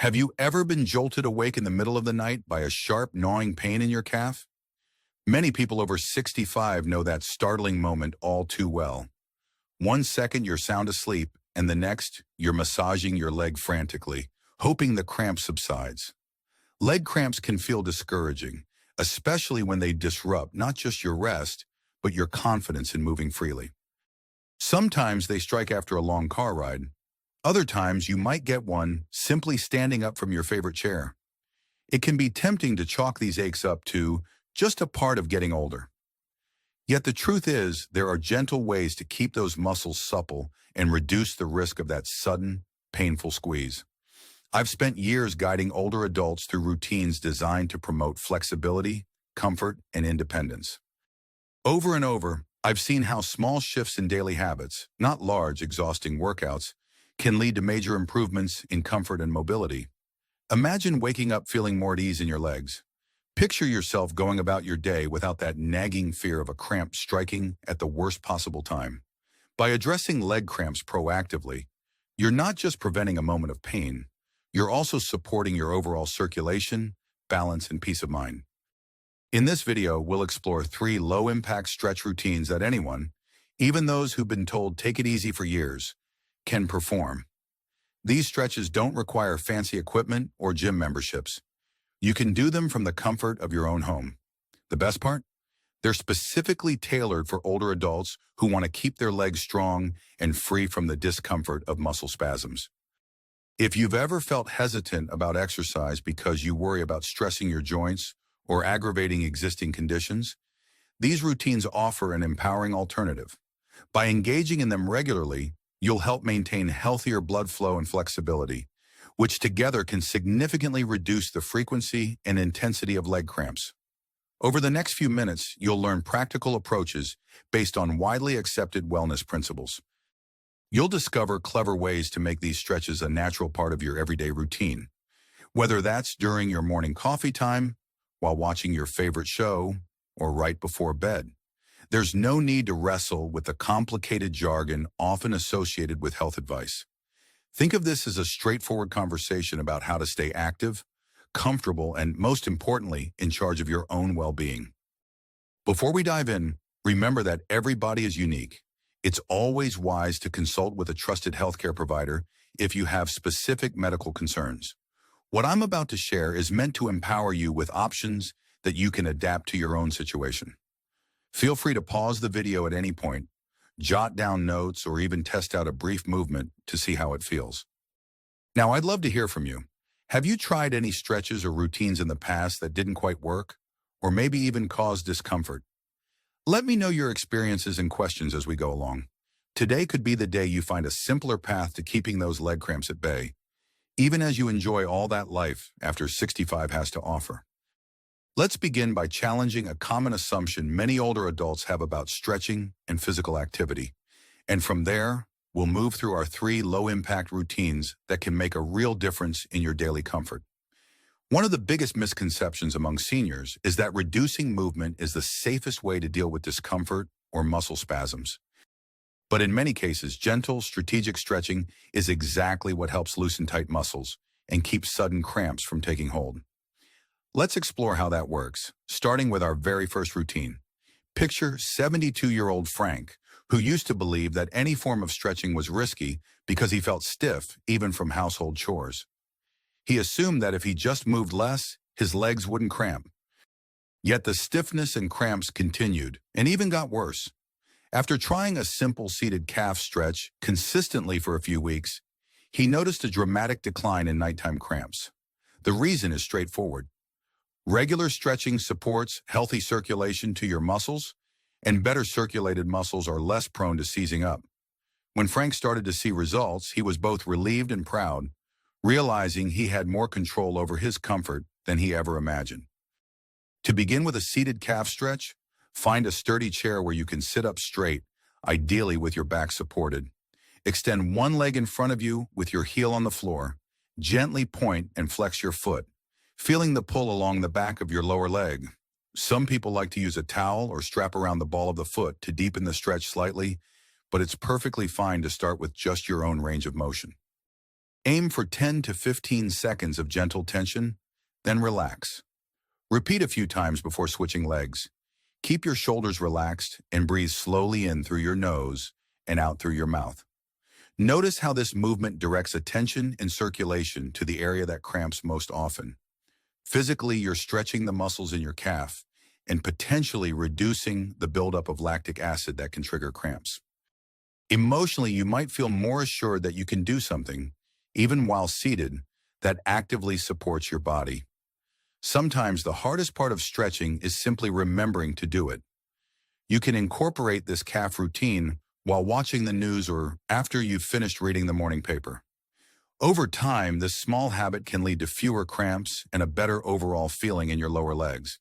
Have you ever been jolted awake in the middle of the night by a sharp, gnawing pain in your calf? Many people over 65 know that startling moment all too well. One second you're sound asleep, and the next you're massaging your leg frantically, hoping the cramp subsides. Leg cramps can feel discouraging, especially when they disrupt not just your rest, but your confidence in moving freely. Sometimes they strike after a long car ride. Other times you might get one simply standing up from your favorite chair. It can be tempting to chalk these aches up to just a part of getting older. Yet the truth is, there are gentle ways to keep those muscles supple and reduce the risk of that sudden, painful squeeze. I've spent years guiding older adults through routines designed to promote flexibility, comfort, and independence. Over and over, I've seen how small shifts in daily habits, not large, exhausting workouts, can lead to major improvements in comfort and mobility. Imagine waking up feeling more at ease in your legs. Picture yourself going about your day without that nagging fear of a cramp striking at the worst possible time. By addressing leg cramps proactively, you're not just preventing a moment of pain, you're also supporting your overall circulation, balance, and peace of mind. In this video, we'll explore 3 low-impact stretch routines that anyone, even those who've been told take it easy for years, can perform. These stretches don't require fancy equipment or gym memberships. You can do them from the comfort of your own home. The best part? They're specifically tailored for older adults who want to keep their legs strong and free from the discomfort of muscle spasms. If you've ever felt hesitant about exercise because you worry about stressing your joints or aggravating existing conditions, these routines offer an empowering alternative. By engaging in them regularly, you'll help maintain healthier blood flow and flexibility, which together can significantly reduce the frequency and intensity of leg cramps. Over the next few minutes, you'll learn practical approaches based on widely accepted wellness principles. You'll discover clever ways to make these stretches a natural part of your everyday routine, whether that's during your morning coffee time, while watching your favorite show, or right before bed. There's no need to wrestle with the complicated jargon often associated with health advice. Think of this as a straightforward conversation about how to stay active, comfortable, and most importantly, in charge of your own well-being. Before we dive in, remember that everybody is unique. It's always wise to consult with a trusted healthcare provider if you have specific medical concerns. What I'm about to share is meant to empower you with options that you can adapt to your own situation. Feel free to pause the video at any point, jot down notes, or even test out a brief movement to see how it feels. Now, I'd love to hear from you. Have you tried any stretches or routines in the past that didn't quite work, or maybe even caused discomfort? Let me know your experiences and questions as we go along. Today could be the day you find a simpler path to keeping those leg cramps at bay, even as you enjoy all that life after 65 has to offer. Let's begin by challenging a common assumption many older adults have about stretching and physical activity. And from there, we'll move through our 3 low-impact routines that can make a real difference in your daily comfort. One of the biggest misconceptions among seniors is that reducing movement is the safest way to deal with discomfort or muscle spasms. But in many cases, gentle, strategic stretching is exactly what helps loosen tight muscles and keep sudden cramps from taking hold. Let's explore how that works, starting with our very first routine. Picture 72-year-old Frank, who used to believe that any form of stretching was risky because he felt stiff even from household chores. He assumed that if he just moved less, his legs wouldn't cramp. Yet the stiffness and cramps continued, and even got worse. After trying a simple seated calf stretch consistently for a few weeks, he noticed a dramatic decline in nighttime cramps. The reason is straightforward. Regular stretching supports healthy circulation to your muscles, and better circulated muscles are less prone to seizing up. When Frank started to see results, he was both relieved and proud, realizing he had more control over his comfort than he ever imagined. To begin with a seated calf stretch, find a sturdy chair where you can sit up straight, ideally with your back supported. Extend one leg in front of you with your heel on the floor. Gently point and flex your foot, feeling the pull along the back of your lower leg. Some people like to use a towel or strap around the ball of the foot to deepen the stretch slightly, but it's perfectly fine to start with just your own range of motion. Aim for 10 to 15 seconds of gentle tension, then relax. Repeat a few times before switching legs. Keep your shoulders relaxed and breathe slowly in through your nose and out through your mouth. Notice how this movement directs attention and circulation to the area that cramps most often. Physically, you're stretching the muscles in your calf and potentially reducing the buildup of lactic acid that can trigger cramps. Emotionally, you might feel more assured that you can do something, even while seated, that actively supports your body. Sometimes the hardest part of stretching is simply remembering to do it. You can incorporate this calf routine while watching the news or after you've finished reading the morning paper. Over time, this small habit can lead to fewer cramps and a better overall feeling in your lower legs.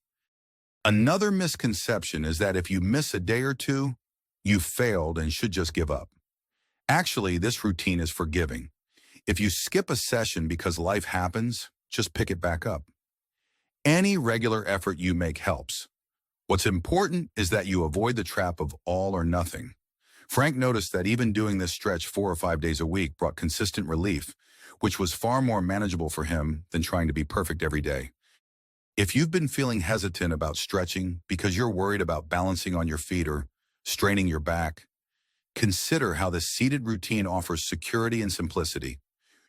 Another misconception is that if you miss a day or two, you failed and should just give up. Actually, this routine is forgiving. If you skip a session because life happens, just pick it back up. Any regular effort you make helps. What's important is that you avoid the trap of all or nothing. Frank noticed that even doing this stretch 4 or 5 days a week brought consistent relief, which was far more manageable for him than trying to be perfect every day. If you've been feeling hesitant about stretching because you're worried about balancing on your feet or straining your back, consider how this seated routine offers security and simplicity.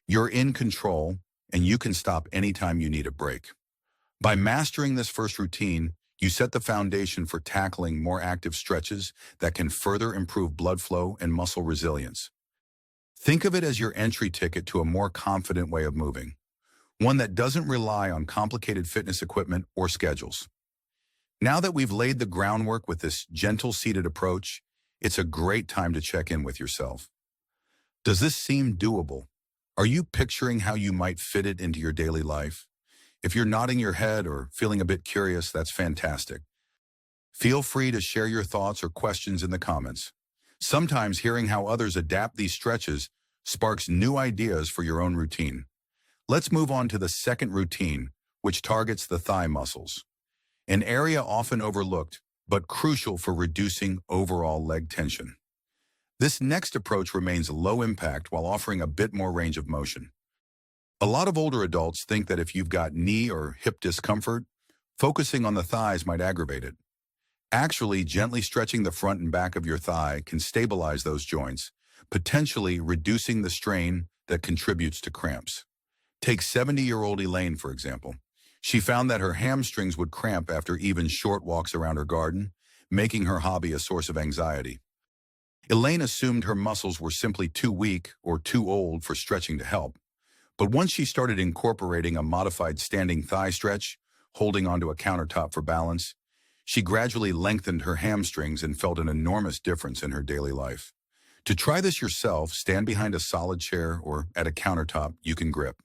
You're in control, and you can stop anytime you need a break. By mastering this first routine, you set the foundation for tackling more active stretches that can further improve blood flow and muscle resilience. Think of it as your entry ticket to a more confident way of moving, one that doesn't rely on complicated fitness equipment or schedules. Now that we've laid the groundwork with this gentle seated approach, it's a great time to check in with yourself. Does this seem doable? Are you picturing how you might fit it into your daily life? If you're nodding your head or feeling a bit curious, that's fantastic. Feel free to share your thoughts or questions in the comments. Sometimes hearing how others adapt these stretches sparks new ideas for your own routine. Let's move on to the second routine, which targets the thigh muscles, an area often overlooked but crucial for reducing overall leg tension. This next approach remains low impact while offering a bit more range of motion. A lot of older adults think that if you've got knee or hip discomfort, focusing on the thighs might aggravate it. Actually, gently stretching the front and back of your thigh can stabilize those joints, potentially reducing the strain that contributes to cramps. Take 70-year-old Elaine, for example. She found that her hamstrings would cramp after even short walks around her garden, making her hobby a source of anxiety. Elaine assumed her muscles were simply too weak or too old for stretching to help. But once she started incorporating a modified standing thigh stretch, holding onto a countertop for balance, she gradually lengthened her hamstrings and felt an enormous difference in her daily life. To try this yourself, stand behind a solid chair or at a countertop you can grip.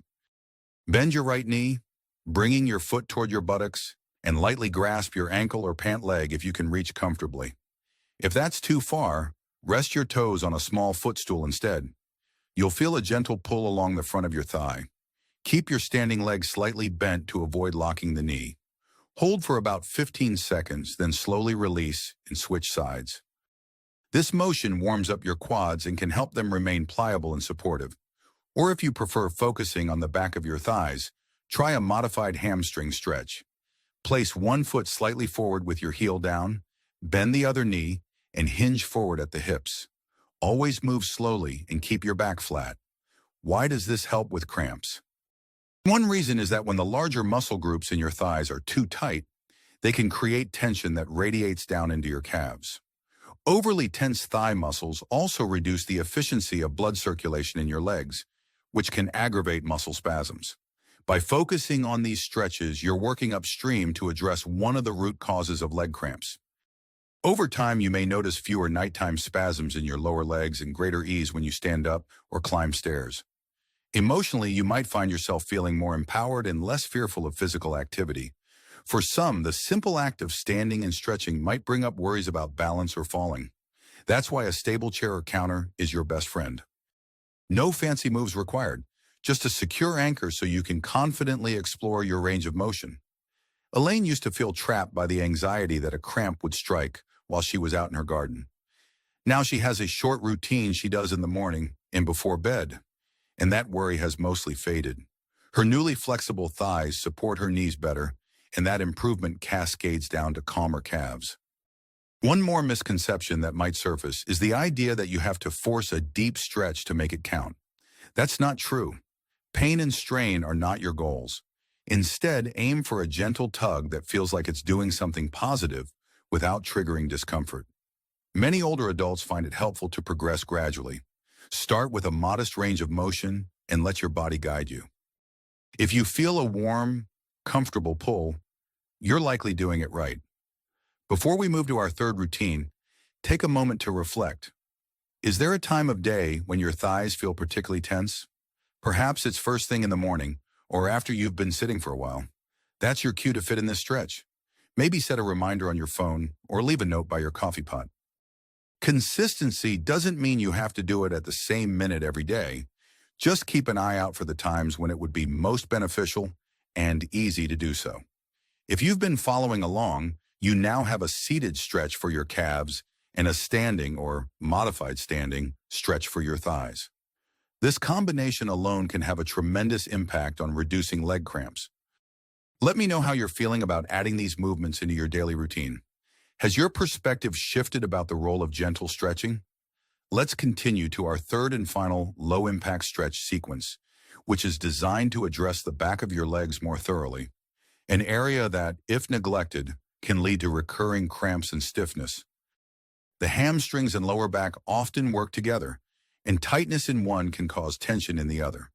Bend your right knee, bringing your foot toward your buttocks, and lightly grasp your ankle or pant leg if you can reach comfortably. If that's too far, rest your toes on a small footstool instead. You'll feel a gentle pull along the front of your thigh. Keep your standing leg slightly bent to avoid locking the knee. Hold for about 15 seconds, then slowly release and switch sides. This motion warms up your quads and can help them remain pliable and supportive. Or if you prefer focusing on the back of your thighs, try a modified hamstring stretch. Place one foot slightly forward with your heel down, bend the other knee, and hinge forward at the hips. Always move slowly and keep your back flat. Why does this help with cramps? One reason is that when the larger muscle groups in your thighs are too tight, they can create tension that radiates down into your calves. Overly tense thigh muscles also reduce the efficiency of blood circulation in your legs, which can aggravate muscle spasms. By focusing on these stretches, you're working upstream to address one of the root causes of leg cramps. Over time, you may notice fewer nighttime spasms in your lower legs and greater ease when you stand up or climb stairs. Emotionally, you might find yourself feeling more empowered and less fearful of physical activity. For some, the simple act of standing and stretching might bring up worries about balance or falling. That's why a stable chair or counter is your best friend. No fancy moves required, just a secure anchor so you can confidently explore your range of motion. Elaine used to feel trapped by the anxiety that a cramp would strike while she was out in her garden. Now she has a short routine she does in the morning and before bed. and that worry has mostly faded. Her newly flexible thighs support her knees better, and that improvement cascades down to calmer calves. One more misconception that might surface is the idea that you have to force a deep stretch to make it count. That's not true. Pain and strain are not your goals. Instead, aim for a gentle tug that feels like it's doing something positive without triggering discomfort. Many older adults find it helpful to progress gradually. Start with a modest range of motion and let your body guide you. If you feel a warm, comfortable pull, you're likely doing it right. Before we move to our third routine, take a moment to reflect. Is there a time of day when your thighs feel particularly tense? Perhaps it's first thing in the morning or after you've been sitting for a while. That's your cue to fit in this stretch. Maybe set a reminder on your phone or leave a note by your coffee pot. Consistency doesn't mean you have to do it at the same minute every day. Just keep an eye out for the times when it would be most beneficial and easy to do so. If you've been following along, you now have a seated stretch for your calves and a standing or modified standing stretch for your thighs. This combination alone can have a tremendous impact on reducing leg cramps. Let me know how you're feeling about adding these movements into your daily routine. Has your perspective shifted about the role of gentle stretching? Let's continue to our third and final low-impact stretch sequence, which is designed to address the back of your legs more thoroughly, an area that, if neglected, can lead to recurring cramps and stiffness. The hamstrings and lower back often work together, and tightness in one can cause tension in the other.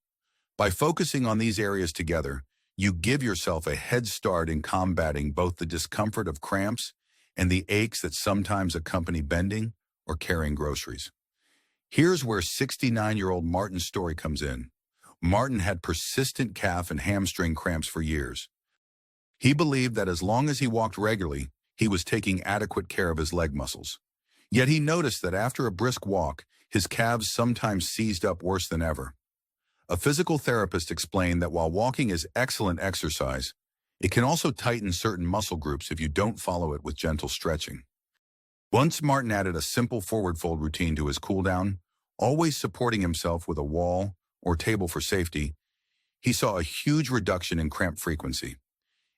By focusing on these areas together, you give yourself a head start in combating both the discomfort of cramps and the aches that sometimes accompany bending or carrying groceries. Here's where 69-year-old Martin's story comes in. Martin had persistent calf and hamstring cramps for years. He believed that as long as he walked regularly, he was taking adequate care of his leg muscles. Yet he noticed that after a brisk walk, his calves sometimes seized up worse than ever. A physical therapist explained that while walking is excellent exercise, it can also tighten certain muscle groups if you don't follow it with gentle stretching. Once Martin added a simple forward fold routine to his cooldown, always supporting himself with a wall or table for safety, he saw a huge reduction in cramp frequency.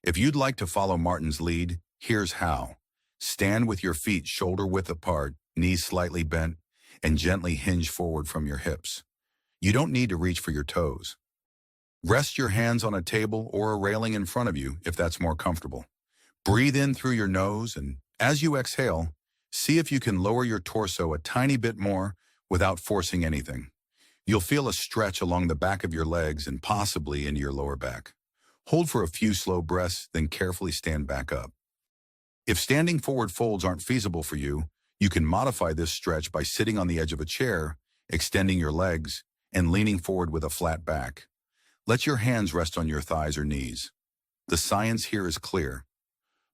If you'd like to follow Martin's lead, here's how. Stand with your feet shoulder-width apart, knees slightly bent, and gently hinge forward from your hips. You don't need to reach for your toes. Rest your hands on a table or a railing in front of you if that's more comfortable. Breathe in through your nose, and as you exhale, see if you can lower your torso a tiny bit more without forcing anything. You'll feel a stretch along the back of your legs and possibly into your lower back. Hold for a few slow breaths, then carefully stand back up. If standing forward folds aren't feasible for you, you can modify this stretch by sitting on the edge of a chair, extending your legs, and leaning forward with a flat back. Let your hands rest on your thighs or knees. The science here is clear.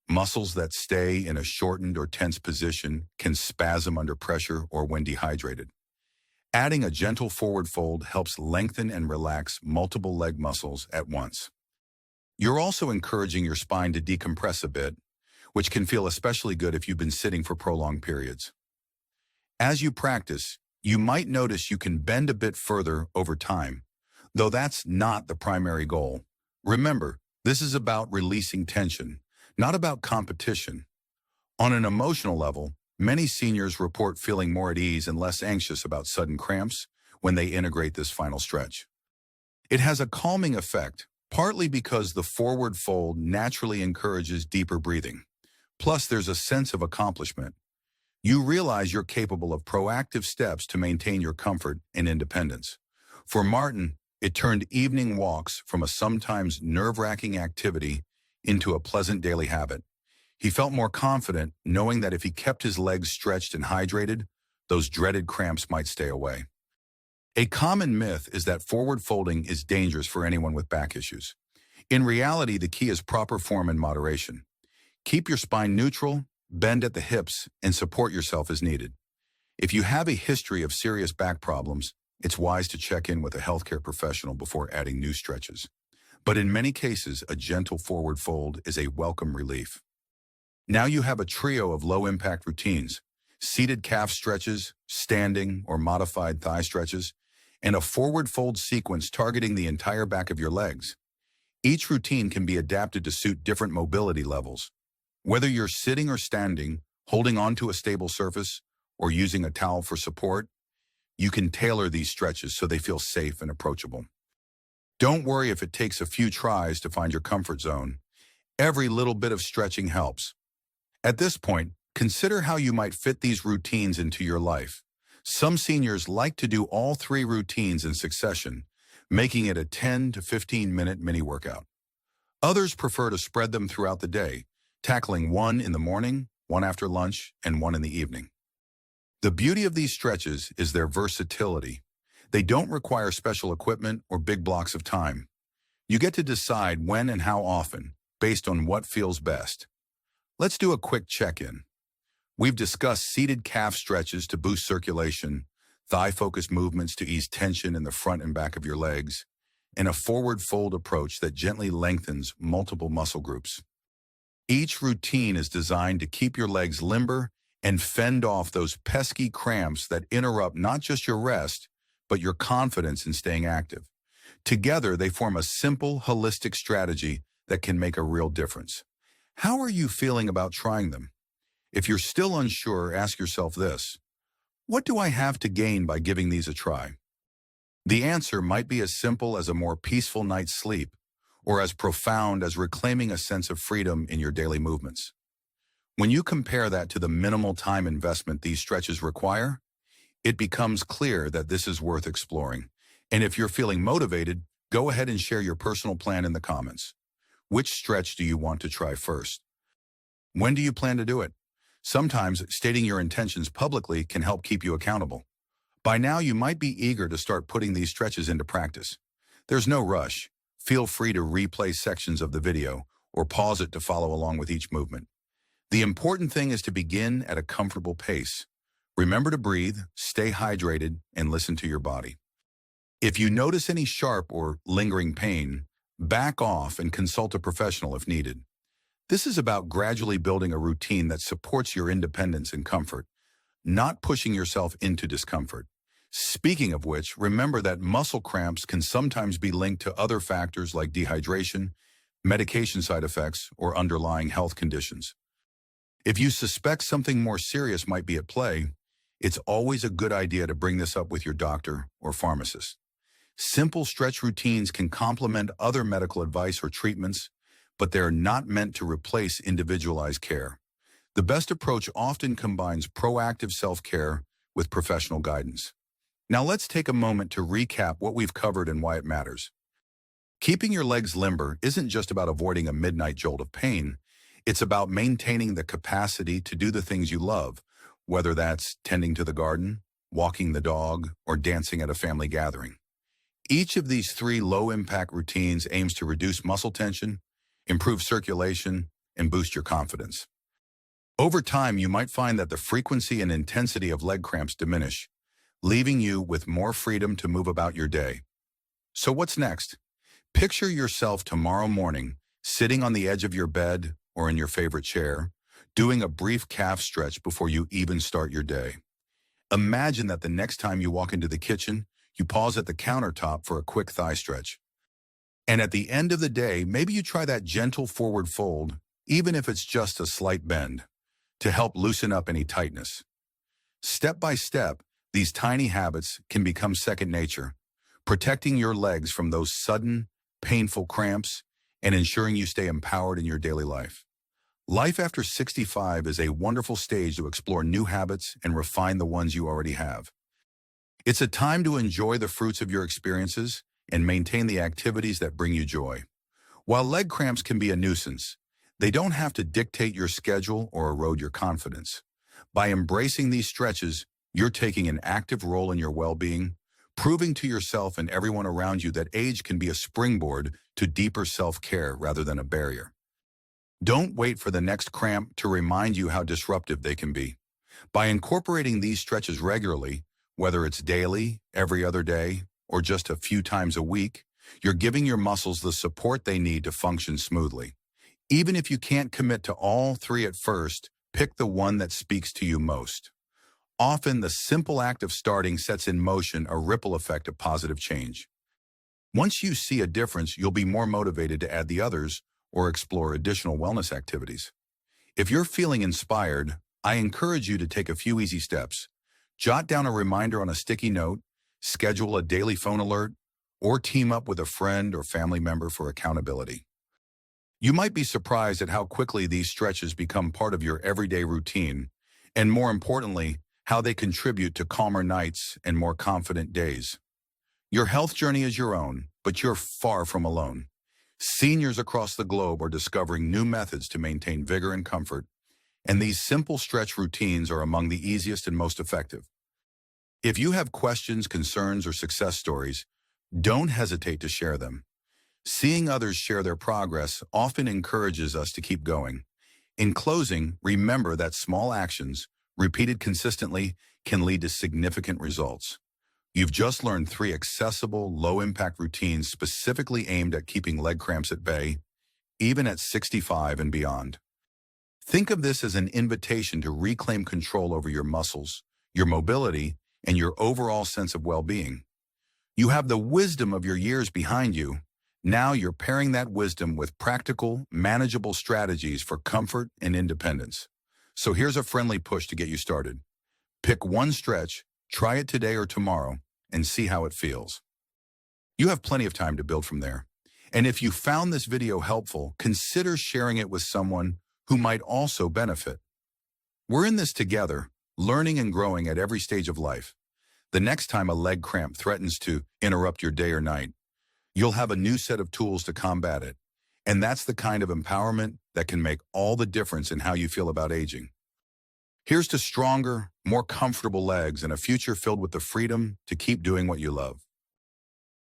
Muscles that stay in a shortened or tense position can spasm under pressure or when dehydrated. Adding a gentle forward fold helps lengthen and relax multiple leg muscles at once. You're also encouraging your spine to decompress a bit, which can feel especially good if you've been sitting for prolonged periods. As you practice, you might notice you can bend a bit further over time, though that's not the primary goal. Remember, this is about releasing tension, not about competition. On an emotional level, many seniors report feeling more at ease and less anxious about sudden cramps when they integrate this final stretch. It has a calming effect, partly because the forward fold naturally encourages deeper breathing. Plus, there's a sense of accomplishment. You realize you're capable of proactive steps to maintain your comfort and independence. For Martin, it turned evening walks from a sometimes nerve-wracking activity into a pleasant daily habit. He felt more confident knowing that if he kept his legs stretched and hydrated, those dreaded cramps might stay away. A common myth is that forward folding is dangerous for anyone with back issues. In reality, the key is proper form and moderation. Keep your spine neutral, bend at the hips, and support yourself as needed. If you have a history of serious back problems, it's wise to check in with a healthcare professional before adding new stretches. But in many cases, a gentle forward fold is a welcome relief. Now you have a trio of low-impact routines, seated calf stretches, standing or modified thigh stretches, and a forward fold sequence targeting the entire back of your legs. Each routine can be adapted to suit different mobility levels. Whether you're sitting or standing, holding onto a stable surface, or using a towel for support, you can tailor these stretches so they feel safe and approachable. Don't worry if it takes a few tries to find your comfort zone. Every little bit of stretching helps. At this point, consider how you might fit these routines into your life. Some seniors like to do all three routines in succession, making it a 10 to 15-minute mini workout. Others prefer to spread them throughout the day, tackling one in the morning, one after lunch, and one in the evening. The beauty of these stretches is their versatility. They don't require special equipment or big blocks of time. You get to decide when and how often, based on what feels best. Let's do a quick check-in. We've discussed seated calf stretches to boost circulation, thigh-focused movements to ease tension in the front and back of your legs, and a forward fold approach that gently lengthens multiple muscle groups. Each routine is designed to keep your legs limber and fend off those pesky cramps that interrupt not just your rest, but your confidence in staying active. Together, they form a simple, holistic strategy that can make a real difference. How are you feeling about trying them? If you're still unsure, ask yourself this: what do I have to gain by giving these a try? The answer might be as simple as a more peaceful night's sleep, or as profound as reclaiming a sense of freedom in your daily movements. When you compare that to the minimal time investment these stretches require, it becomes clear that this is worth exploring. And if you're feeling motivated, go ahead and share your personal plan in the comments. Which stretch do you want to try first? When do you plan to do it? Sometimes stating your intentions publicly can help keep you accountable. By now, you might be eager to start putting these stretches into practice. There's no rush. Feel free to replay sections of the video or pause it to follow along with each movement. The important thing is to begin at a comfortable pace. Remember to breathe, stay hydrated, and listen to your body. If you notice any sharp or lingering pain, back off and consult a professional if needed. This is about gradually building a routine that supports your independence and comfort, not pushing yourself into discomfort. Speaking of which, remember that muscle cramps can sometimes be linked to other factors like dehydration, medication side effects, or underlying health conditions. If you suspect something more serious might be at play, it's always a good idea to bring this up with your doctor or pharmacist. Simple stretch routines can complement other medical advice or treatments, but they're not meant to replace individualized care. The best approach often combines proactive self-care with professional guidance. Now let's take a moment to recap what we've covered and why it matters. Keeping your legs limber isn't just about avoiding a midnight jolt of pain. It's about maintaining the capacity to do the things you love, whether that's tending to the garden, walking the dog, or dancing at a family gathering. Each of these three low-impact routines aims to reduce muscle tension, improve circulation, and boost your confidence. Over time, you might find that the frequency and intensity of leg cramps diminish, leaving you with more freedom to move about your day. So what's next? Picture yourself tomorrow morning, sitting on the edge of your bed or in your favorite chair, doing a brief calf stretch before you even start your day. Imagine that the next time you walk into the kitchen, you pause at the countertop for a quick thigh stretch. And at the end of the day, maybe you try that gentle forward fold, even if it's just a slight bend, to help loosen up any tightness. Step by step, these tiny habits can become second nature, protecting your legs from those sudden, painful cramps and ensuring you stay empowered in your daily life. Life after 65 is a wonderful stage to explore new habits and refine the ones you already have. It's a time to enjoy the fruits of your experiences and maintain the activities that bring you joy. While leg cramps can be a nuisance, they don't have to dictate your schedule or erode your confidence. By embracing these stretches, you're taking an active role in your well-being, proving to yourself and everyone around you that age can be a springboard to deeper self-care rather than a barrier. Don't wait for the next cramp to remind you how disruptive they can be. By incorporating these stretches regularly, whether it's daily, every other day, or just a few times a week, you're giving your muscles the support they need to function smoothly. Even if you can't commit to all three at first, pick the one that speaks to you most. Often, the simple act of starting sets in motion a ripple effect of positive change. Once you see a difference, you'll be more motivated to add the others or explore additional wellness activities. If you're feeling inspired, I encourage you to take a few easy steps. Jot down a reminder on a sticky note, schedule a daily phone alert, or team up with a friend or family member for accountability. You might be surprised at how quickly these stretches become part of your everyday routine, and more importantly, how they contribute to calmer nights and more confident days. Your health journey is your own, but you're far from alone. Seniors across the globe are discovering new methods to maintain vigor and comfort, and these simple stretch routines are among the easiest and most effective. If you have questions, concerns, or success stories, don't hesitate to share them. Seeing others share their progress often encourages us to keep going. In closing, remember that small actions, repeated consistently, can lead to significant results. You've just learned 3 accessible, low-impact routines specifically aimed at keeping leg cramps at bay, even at 65 and beyond. Think of this as an invitation to reclaim control over your muscles, your mobility, and your overall sense of well-being. You have the wisdom of your years behind you. Now you're pairing that wisdom with practical, manageable strategies for comfort and independence. So here's a friendly push to get you started. Pick one stretch, try it today or tomorrow, and see how it feels. You have plenty of time to build from there. And if you found this video helpful, consider sharing it with someone who might also benefit. We're in this together, learning and growing at every stage of life. The next time a leg cramp threatens to interrupt your day or night, you'll have a new set of tools to combat it. And that's the kind of empowerment that can make all the difference in how you feel about aging. Here's to stronger, more comfortable legs and a future filled with the freedom to keep doing what you love.